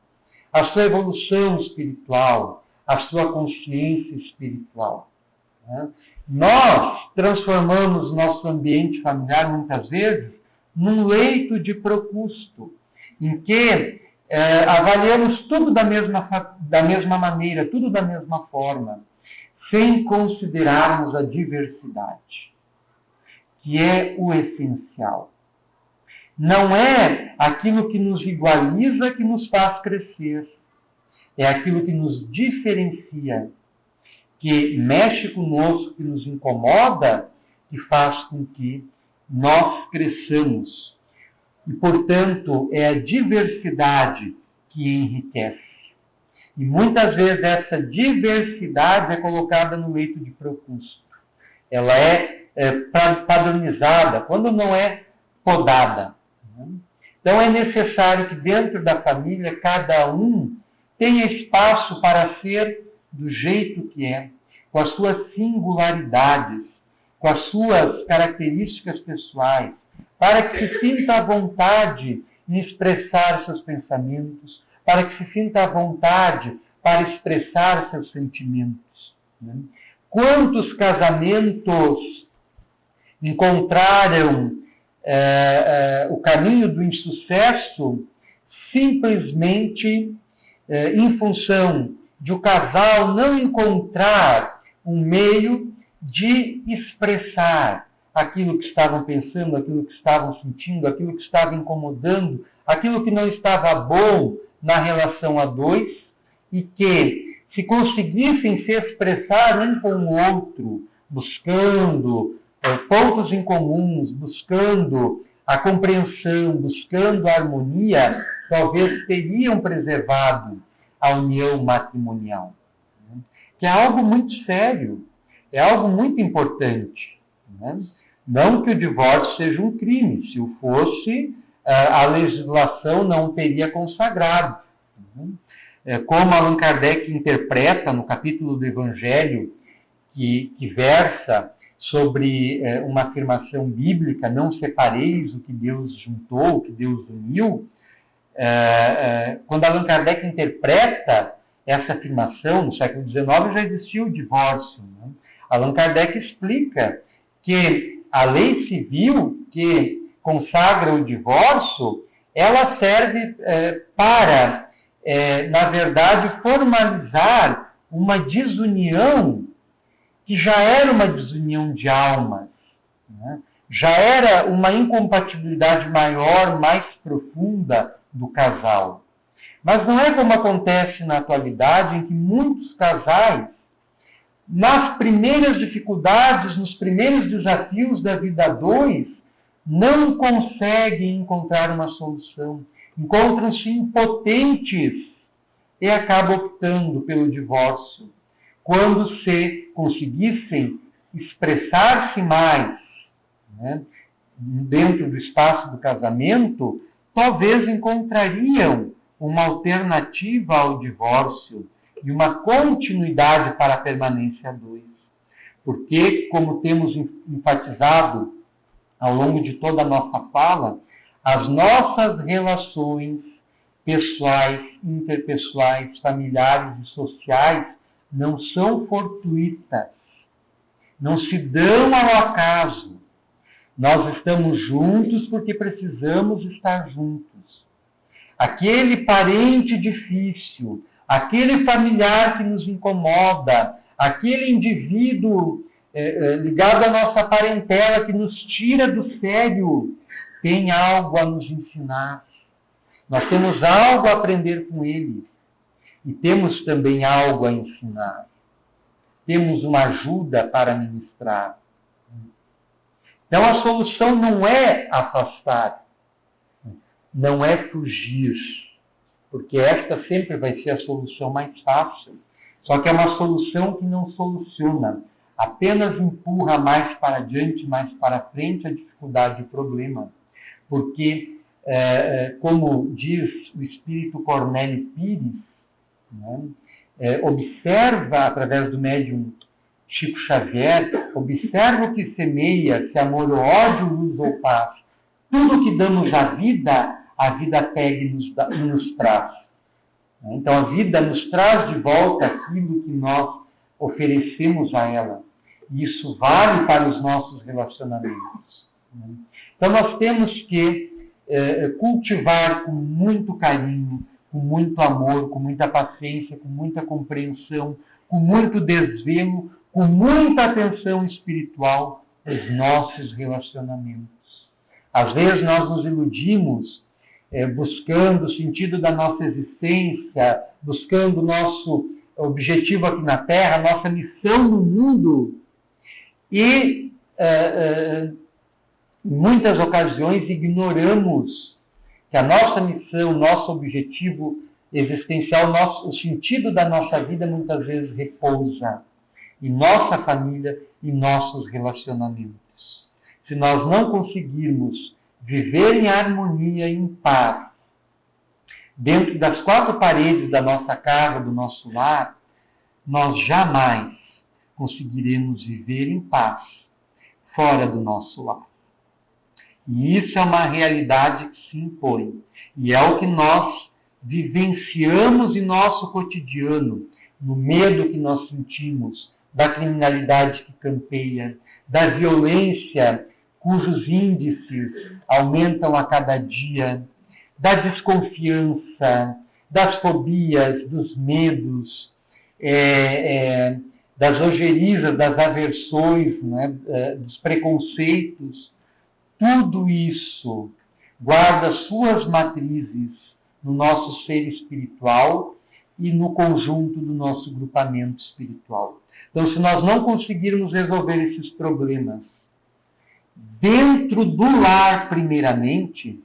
a sua evolução espiritual, a sua consciência espiritual. Né? Nós transformamos nosso ambiente familiar, muitas vezes, num leito de Procusto, em que avaliamos tudo da mesma maneira, tudo da mesma forma, sem considerarmos a diversidade, que é o essencial. Não é aquilo que nos igualiza que nos faz crescer, é aquilo que nos diferencia, que mexe conosco, que nos incomoda, que faz com que nós cresçamos. E, portanto, é a diversidade que enriquece. E muitas vezes essa diversidade é colocada no leito de Procusto. Ela é padronizada, quando não é podada. Então é necessário que dentro da família cada um tenha espaço para ser do jeito que é, com as suas singularidades, com as suas características pessoais, para que se sinta à vontade em expressar seus pensamentos, para que se sinta à vontade para expressar seus sentimentos. Né? Quantos casamentos encontraram o caminho do insucesso simplesmente em função de o casal não encontrar um meio de expressar aquilo que estavam pensando, aquilo que estavam sentindo, aquilo que estava incomodando, aquilo que não estava bom na relação a dois, e que, se conseguissem se expressar um com o outro, buscando pontos em comuns, buscando a compreensão, buscando a harmonia, talvez teriam preservado a união matrimonial. Né? Que é algo muito sério, é algo muito importante. Né? Não que o divórcio seja um crime, se o fosse, a legislação não o teria consagrado. Como Allan Kardec interpreta no capítulo do Evangelho, que versa sobre uma afirmação bíblica, não separeis o que Deus juntou, o que Deus uniu, quando Allan Kardec interpreta essa afirmação, no século XIX já existia o divórcio. Né? Allan Kardec explica que a lei civil que consagra o divórcio, ela serve para, na verdade, formalizar uma desunião que já era uma desunião de almas, né? Já era uma incompatibilidade maior, mais profunda do casal. Mas não é como acontece na atualidade, em que muitos casais, nas primeiras dificuldades, nos primeiros desafios da vida a dois, não conseguem encontrar uma solução. Encontram-se impotentes e acabam optando pelo divórcio. Quando se conseguissem expressar-se mais, né, dentro do espaço do casamento, talvez encontrariam uma alternativa ao divórcio e uma continuidade para a permanência a dois. Porque, como temos enfatizado ao longo de toda a nossa fala, as nossas relações pessoais, interpessoais, familiares e sociais não são fortuitas, não se dão ao acaso. Nós estamos juntos porque precisamos estar juntos. Aquele parente difícil, aquele familiar que nos incomoda, aquele indivíduo ligado à nossa parentela que nos tira do sério, tem algo a nos ensinar. Nós temos algo a aprender com ele. E temos também algo a ensinar. Temos uma ajuda para ministrar. Então a solução não é afastar, não é fugir, porque esta sempre vai ser a solução mais fácil. Só que é uma solução que não soluciona, apenas empurra mais para diante, mais para frente a dificuldade e o problema. Porque, como diz o espírito Cornélio Pires, né, observa, através do médium Chico Xavier, observa o que semeia, se amor ou ódio, luz ou paz. Tudo que damos à vida, a vida pega e nos traz. Então a vida nos traz de volta aquilo que nós oferecemos a ela. E isso vale para os nossos relacionamentos. Então nós temos que cultivar com muito carinho, com muito amor, com muita paciência, com muita compreensão, com muito desvelo, com muita atenção espiritual os nossos relacionamentos. Às vezes nós nos iludimos buscando o sentido da nossa existência, buscando o nosso objetivo aqui na Terra, a nossa missão no mundo, e em muitas ocasiões ignoramos que a nossa missão, nosso objetivo existencial, o sentido da nossa vida muitas vezes repousa em nossa família e nossos relacionamentos. Se nós não conseguirmos viver em harmonia e em paz dentro das quatro paredes da nossa casa, do nosso lar, nós jamais conseguiremos viver em paz fora do nosso lar. E isso é uma realidade que se impõe. E é o que nós vivenciamos em nosso cotidiano, no medo que nós sentimos, da criminalidade que campeia, da violência cujos índices aumentam a cada dia, da desconfiança, das fobias, dos medos, das ojerias, das aversões, né, dos preconceitos. Tudo isso guarda suas matrizes no nosso ser espiritual e no conjunto do nosso grupamento espiritual. Então, se nós não conseguirmos resolver esses problemas dentro do lar, primeiramente,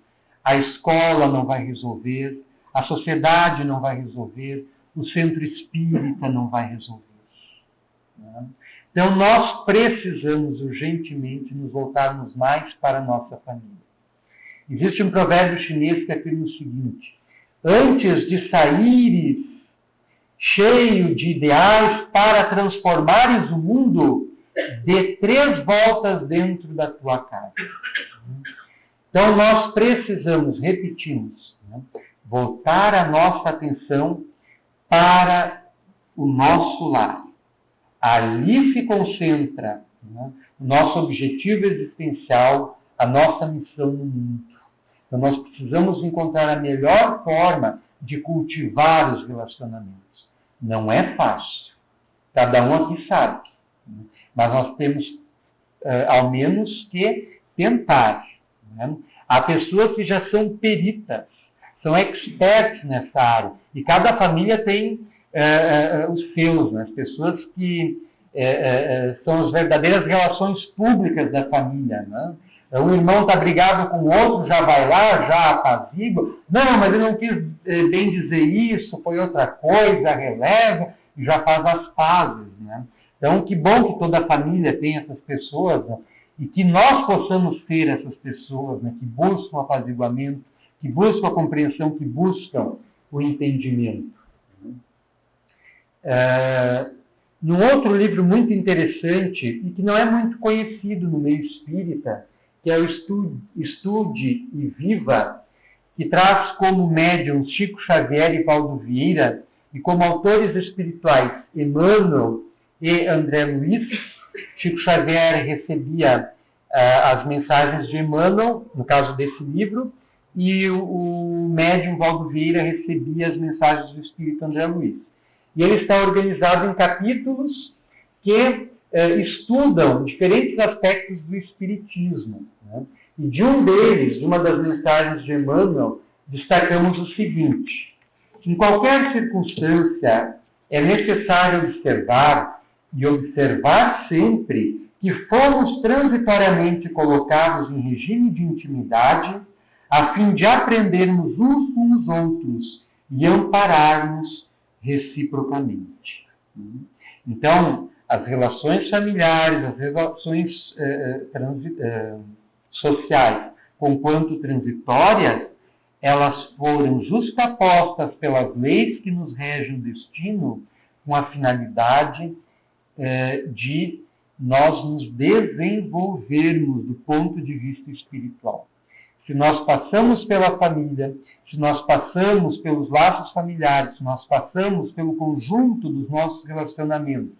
a escola não vai resolver, a sociedade não vai resolver, o centro espírita não vai resolver. Então, nós precisamos urgentemente nos voltarmos mais para a nossa família. Existe um provérbio chinês que afirma o seguinte: antes de saíres cheio de ideais para transformares o mundo, dê 3 voltas dentro da tua casa. Então, nós precisamos, repetimos, voltar a nossa atenção para o nosso lar. Ali se concentra o nosso objetivo existencial, a nossa missão no mundo. Então, nós precisamos encontrar a melhor forma de cultivar os relacionamentos. Não é fácil. Cada um aqui sabe. Mas nós temos, ao menos, que tentar. Há pessoas que já são peritas, são experts nessa área. E cada família tem os seus, as pessoas que são as verdadeiras relações públicas da família. Um irmão está brigado com o outro, já vai lá, já apazigua. Não, mas eu não quis bem dizer isso, foi outra coisa, releva, e já faz as pazes. Então, que bom que toda a família tem essas pessoas, e que nós possamos ter essas pessoas que buscam o apaziguamento, que buscam a compreensão, que buscam o entendimento. Num outro livro muito interessante, e que não é muito conhecido no meio espírita, que é o Estude e Viva, que traz como médiums Chico Xavier e Valdo Vieira, e como autores espirituais Emmanuel e André Luiz. Chico Xavier recebia as mensagens de Emmanuel, no caso desse livro, e o médium Valdo Vieira recebia as mensagens do Espírito André Luiz. E ele está organizado em capítulos que estudam diferentes aspectos do Espiritismo. E de um deles, de uma das mensagens de Emmanuel, destacamos o seguinte: em qualquer circunstância é necessário observar, e observar sempre, que fomos transitoriamente colocados em regime de intimidade, a fim de aprendermos uns com os outros e ampararmos reciprocamente. Então, as relações familiares, as relações sociais, conquanto transitórias, elas foram justapostas pelas leis que nos regem o destino, com a finalidade de nós nos desenvolvermos do ponto de vista espiritual. Se nós passamos pela família, se nós passamos pelos laços familiares, se nós passamos pelo conjunto dos nossos relacionamentos,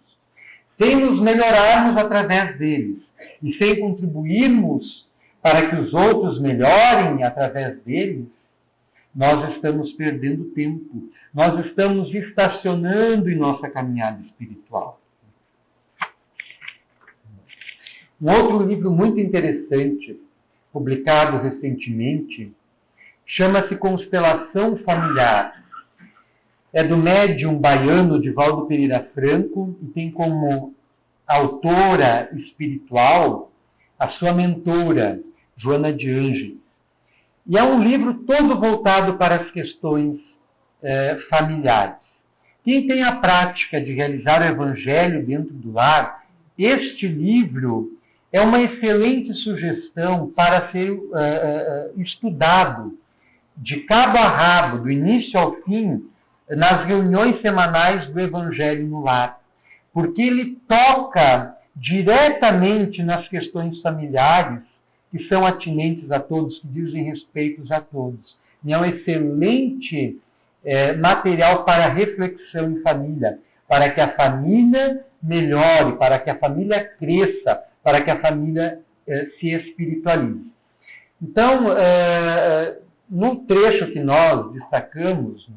sem nos melhorarmos através deles e sem contribuirmos para que os outros melhorem através deles, nós estamos perdendo tempo. Nós estamos estacionando em nossa caminhada espiritual. Um outro livro muito interessante, publicado recentemente, chama-se Constelação Familiar. É do médium baiano Divaldo Pereira Franco e tem como autora espiritual a sua mentora, Joana de Ângeles. E é um livro todo voltado para as questões familiares. Quem tem a prática de realizar o Evangelho dentro do lar, este livro é uma excelente sugestão para ser estudado de cabo a rabo, do início ao fim, nas reuniões semanais do Evangelho no Lar. Porque ele toca diretamente nas questões familiares que são atinentes a todos, que dizem respeito a todos. E é um excelente material para reflexão em família, para que a família melhore, para que a família cresça, para que a família se espiritualize. Então, no trecho que nós destacamos,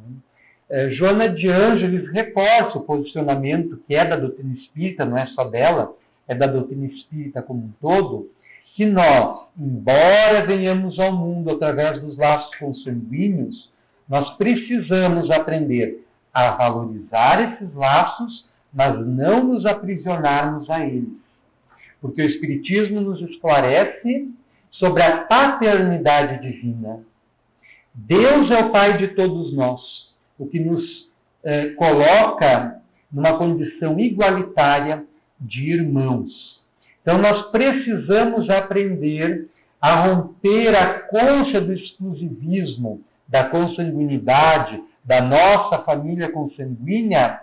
Joana de Ângeles reforça o posicionamento que é da doutrina espírita, não é só dela, é da doutrina espírita como um todo, que nós, embora venhamos ao mundo através dos laços consanguíneos, nós precisamos aprender a valorizar esses laços, mas não nos aprisionarmos a eles. Porque o Espiritismo nos esclarece sobre a paternidade divina. Deus é o Pai de todos nós, o que nos coloca numa condição igualitária de irmãos. Então, nós precisamos aprender a romper a concha do exclusivismo, da consanguinidade, da nossa família consanguínea,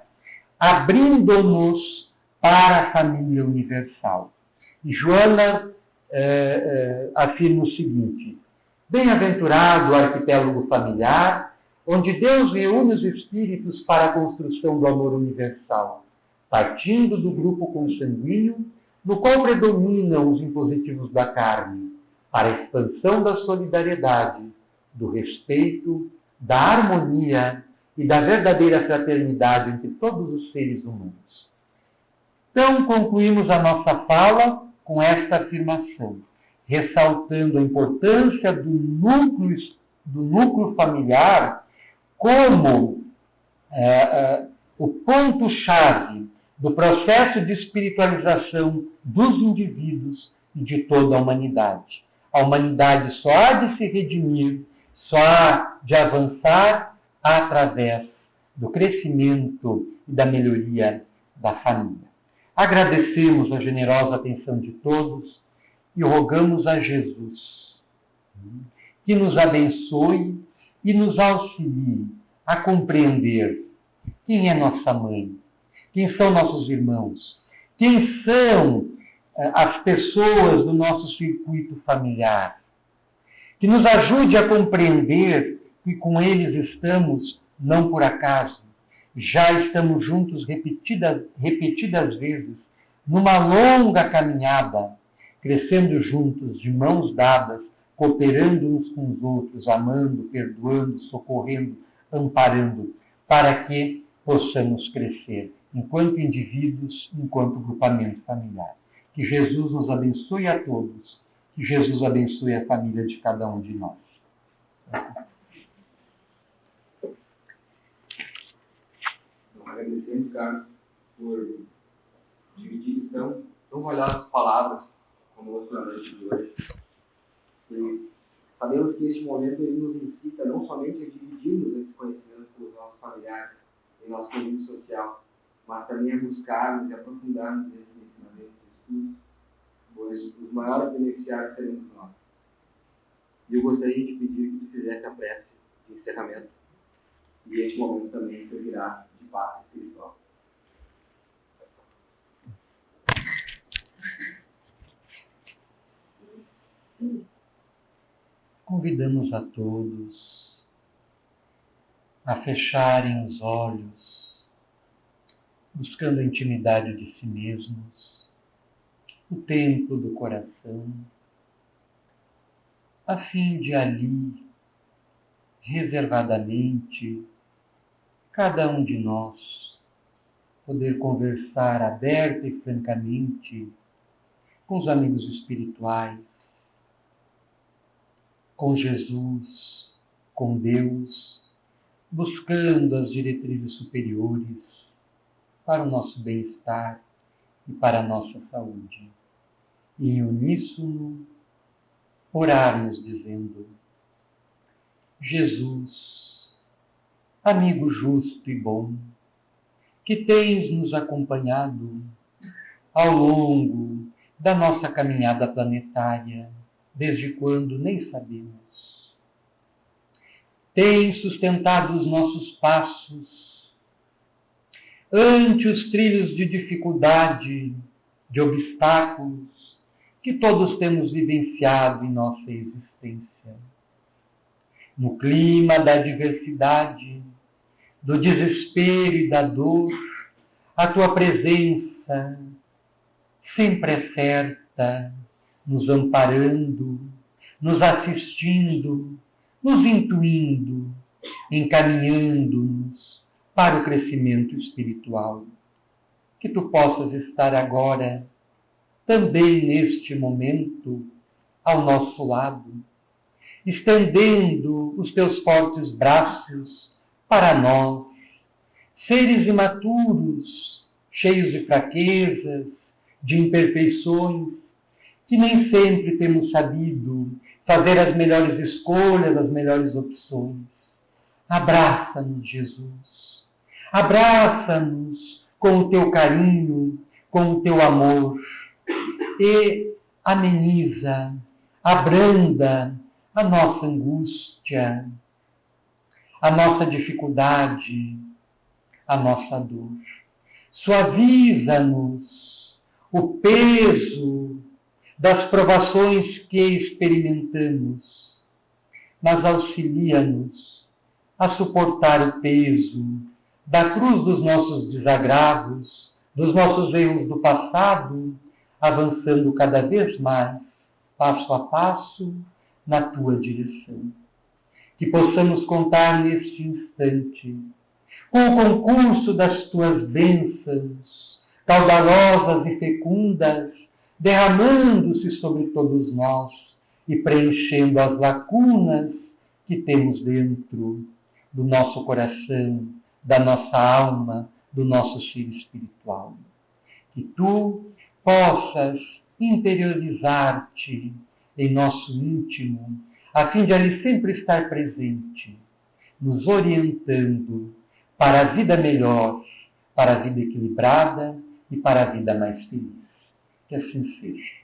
abrindo-nos para a família universal. E Joana afirma o seguinte: bem-aventurado o arquipélago familiar, onde Deus reúne os espíritos para a construção do amor universal, partindo do grupo consanguíneo, no qual predominam os impositivos da carne, para a expansão da solidariedade, do respeito, da harmonia e da verdadeira fraternidade entre todos os seres humanos. Então, concluímos a nossa fala com esta afirmação, ressaltando a importância do núcleo familiar como o ponto-chave do processo de espiritualização dos indivíduos e de toda a humanidade. A humanidade só há de se redimir, só há de avançar através do crescimento e da melhoria da família. Agradecemos a generosa atenção de todos e rogamos a Jesus que nos abençoe e nos auxilie a compreender quem é nossa mãe, quem são nossos irmãos, quem são as pessoas do nosso circuito familiar, que nos ajude a compreender que com eles estamos não por acaso, já estamos juntos repetidas vezes, numa longa caminhada, crescendo juntos, de mãos dadas, cooperando uns com os outros, amando, perdoando, socorrendo, amparando, para que possamos crescer, enquanto indivíduos, enquanto grupamento familiar. Que Jesus nos abençoe a todos, que Jesus abençoe a família de cada um de nós. Agradecemos, Carlos, por dividir tão valiosas palavras conosco na noite de hoje. E sabemos que este momento ele nos incita não somente a dividirmos esse conhecimento com os nossos familiares em nosso convívio social, mas também a buscarmos e aprofundarmos nesses ensinamentos e estudos, pois os maiores beneficiários seremos nós. E eu gostaria de pedir que tu fizesse a prece de encerramento, e este momento também servirá de paz espiritual. Convidamos a todos a fecharem os olhos, buscando a intimidade de si mesmos, o templo do coração, a fim de ali, reservadamente, cada um de nós poder conversar aberta e francamente com os amigos espirituais, com Jesus, com Deus, buscando as diretrizes superiores para o nosso bem-estar e para a nossa saúde. E em uníssono, orarmos dizendo: Jesus, amigo justo e bom, que tens nos acompanhado ao longo da nossa caminhada planetária, desde quando nem sabemos. Tens sustentado os nossos passos ante os trilhos de dificuldade, de obstáculos, que todos temos vivenciado em nossa existência. No clima da diversidade, do desespero e da dor, a tua presença sempre é certa, nos amparando, nos assistindo, nos intuindo, encaminhando-nos para o crescimento espiritual. Que tu possas estar agora, também neste momento, ao nosso lado, estendendo os teus fortes braços para nós, seres imaturos, cheios de fraquezas, de imperfeições, que nem sempre temos sabido fazer as melhores escolhas, as melhores opções. Abraça-nos, Jesus. Abraça-nos com o teu carinho, com o teu amor e ameniza, abranda a nossa angústia, a nossa dificuldade, a nossa dor. Suaviza-nos o peso das provações que experimentamos, mas auxilia-nos a suportar o peso da cruz dos nossos desagravos, dos nossos erros do passado, avançando cada vez mais, passo a passo, na tua direção. Que possamos contar neste instante com o concurso das tuas bênçãos, caudalosas e fecundas, derramando-se sobre todos nós e preenchendo as lacunas que temos dentro do nosso coração, da nossa alma, do nosso ser espiritual. Que tu possas interiorizar-te em nosso íntimo, a fim de ali sempre estar presente, nos orientando para a vida melhor, para a vida equilibrada e para a vida mais feliz. Que assim seja.